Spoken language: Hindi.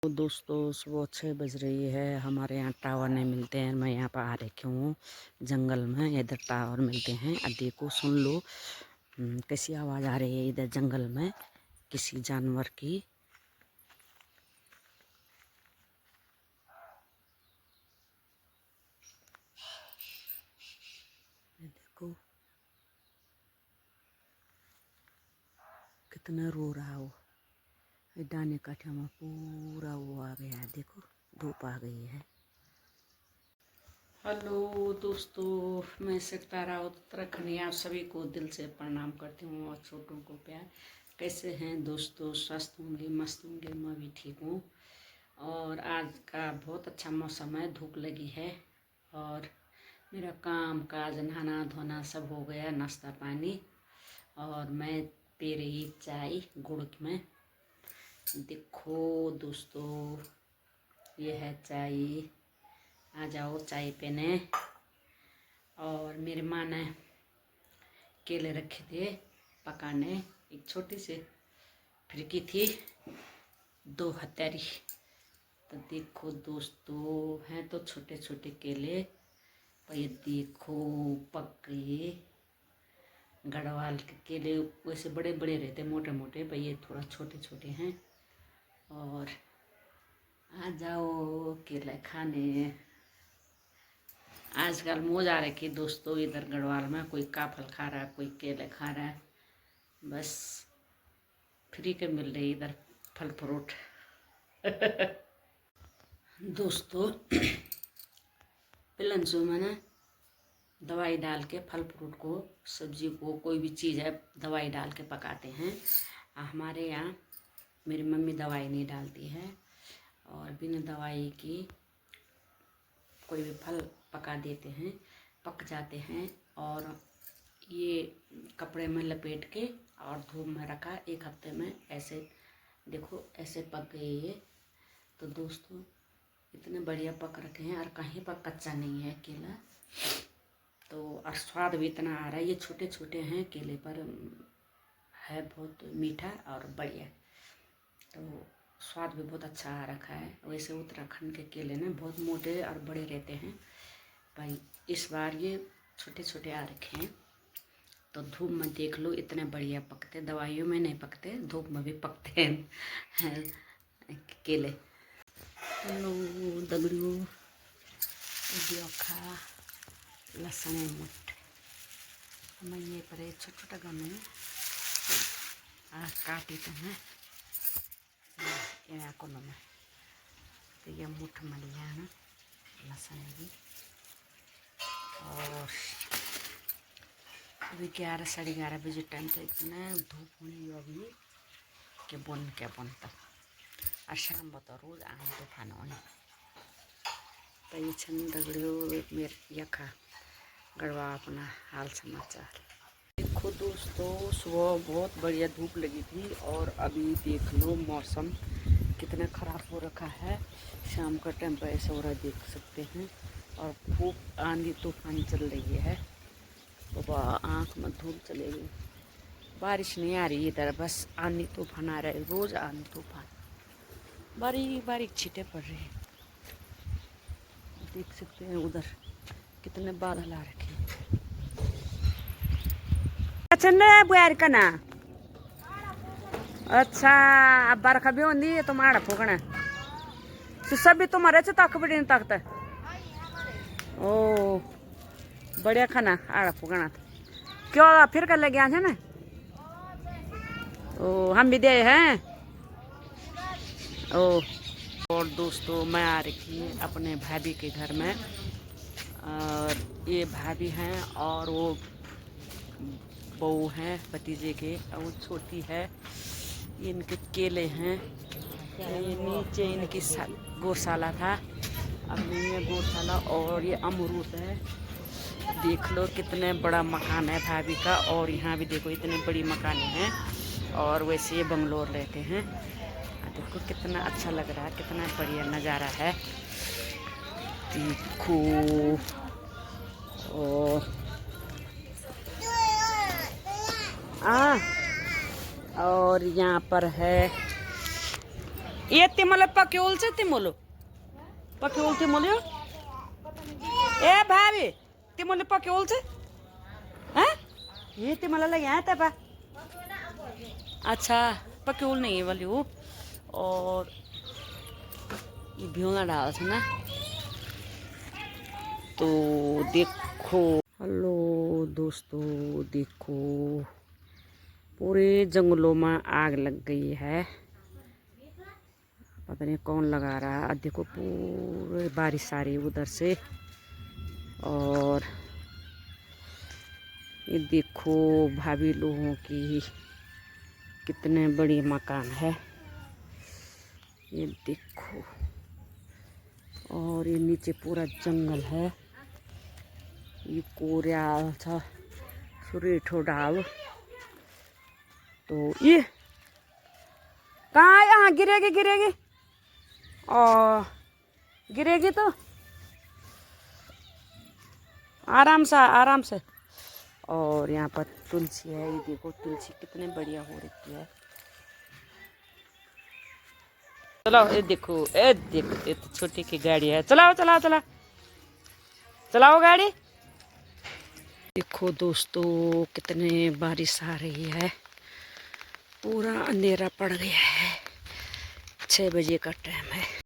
तो दोस्तों सुबह 6 बज रही है। हमारे यहाँ टावर नहीं मिलते हैं। मैं यहाँ पर आ रखी हूँ जंगल में। इधर टावर मिलते हैं। अब देखो सुन लो कैसी आवाज़ आ रही है इधर जंगल में किसी जानवर की। देखो कितना रो रहा हो। डाने काठिया में पूरा वो आ गया है। देखो धूप आ गई है। हेलो दोस्तों, मैं सितारा उत्तराखंड आप सभी को दिल से प्रणाम करती हूँ और छोटों को प्यार। कैसे हैं दोस्तों? स्वस्थ होंगे, मस्त होंगे। मैं भी ठीक हूँ। और आज का बहुत अच्छा मौसम है, धूप लगी है और मेरा काम काज नहाना धोना सब हो गया, नाश्ता पानी। और मैं पी रही चाय गुड़ में। देखो दोस्तों ये है चाय, आ जाओ चाय पीने। और मेरी माँ ने केले रखे थे पकाने, एक छोटी सी फिरकी थी 2 हथेली। तो देखो दोस्तों हैं तो छोटे छोटे केले, पर ये देखो पक गए। गढ़वाल के केले वैसे बड़े बड़े रहते, मोटे मोटे, पर ये थोड़ा छोटे छोटे हैं। और आ जाओ केले खाने। आजकल मौज आ रखी दोस्तों इधर गढ़वाल में। कोई काफल खा रहा है, कोई केले खा रहा है, बस फ्री के मिल रही इधर फल फ्रूट। दोस्तों पिलनसों में ना दवाई डाल के फल फ्रूट को, सब्जी को, कोई भी चीज़ है दवाई डाल के पकाते हैं। हमारे यहाँ मेरी मम्मी दवाई नहीं डालती है और बिना दवाई की कोई भी फल पका देते हैं, पक जाते हैं। और ये कपड़े में लपेट के और धूप में रखा 1 हफ्ते में, ऐसे देखो ऐसे पक गए ये। तो दोस्तों इतने बढ़िया पक रखे हैं और कहीं पर कच्चा नहीं है केला। तो और स्वाद भी इतना आ रहा है। ये छोटे छोटे हैं केले पर है बहुत मीठा और बढ़िया। तो स्वाद भी बहुत अच्छा आ रखा है। वैसे उत्तराखंड के केले ना बहुत मोटे और बड़े रहते हैं, भाई इस बार ये छोटे छोटे आ रखे हैं। तो धूप में देख लो इतने बढ़िया पकते, दवाइयों में नहीं पकते, धूप में भी पकते हैं केले। हेलो दगड़ियों, खा लहसुन मुठ मैं ये पर छोटा छोटा गमे काटी तो मैं को में तो ये मुठ मलिया ना लहसुन भी। और अभी 11 साढ़े 11 बजे टाइम तो इतना धूप होनी अभी के बनता। और शाम बता रोज आने तूफान होने। तो ये छन दगड़ियों मेरे यखा गढ़वा अपना हाल समाचार। देखो दोस्तों सुबह बहुत बढ़िया धूप लगी थी और अभी देख लो मौसम कितना ख़राब हो रखा है। शाम का टाइम पर ऐसा हो रहा देख सकते हैं। और खूब आंधी तूफान चल रही है। बाबा आँख में धूप चलेगी। बारिश नहीं आ रही इधर, बस आंधी तूफान आ रहा है। रोज़ आंधी तूफान, बारीक बारीक छींटे पड़ रहे हैं। देख सकते हैं उधर कितने बादल आ रखे हैं। बुआर का ना अच्छा अब बरखा भी होंगी तो माड़ा फूकना तो सब भी तुम्हारे से तक बड़ी तकता। ओ बढ़िया खाना आड़ा फूकना क्यों फिर कर लगे है ना। ओ हम भी दे हैं। ओ और दोस्तों मैं आ रखी हूँ अपने भाभी के घर में। और ये भाभी हैं और वो बहू हैं भतीजे के, और वो छोटी है। ये इनके केले हैं। ये नीचे इनकी गौशाला था, अब नहीं है गौशाला। और ये अमरूद है। देख लो कितने बड़ा मकान है भाभी का। और यहाँ भी देखो इतनी बड़ी मकानें हैं। और वैसे ये बंगलोर रहते हैं। देखो कितना अच्छा लग रहा है, कितना बढ़िया नज़ारा है। देखो और यहाँ पर है ये तिमल पक्योल से तिमोलो पक्योल तिमोलो ए भाभी तिमोले पक्योल से हैं ये तिमल लगे हैं तब अच्छा पक्योल नहीं है वाली वो और ये भ्योना डाल था ना तो देखो हेलो दोस्तों देखो पूरे जंगलों में आग लग गई है पता नहीं कौन लगा रहा है देखो पूरे बारिश आ रही है उधर से और ये देखो भाभी लोगों की कितने बड़ी मकान है ये देखो और ये नीचे पूरा जंगल है ये कोरियाल था सुरेठो डाल तो ये कहाँ यहाँ गिरेगी और गिरेगी तो आराम से और यहाँ पर तुलसी है ये देखो तुलसी कितने बढ़िया हो रखी है चलो ये देखो ये तो छोटी की गाड़ी है चलाओ गाड़ी देखो दोस्तों कितने बारिश आ रही है पूरा अंधेरा पड़ गया है 6 बजे का टाइम है।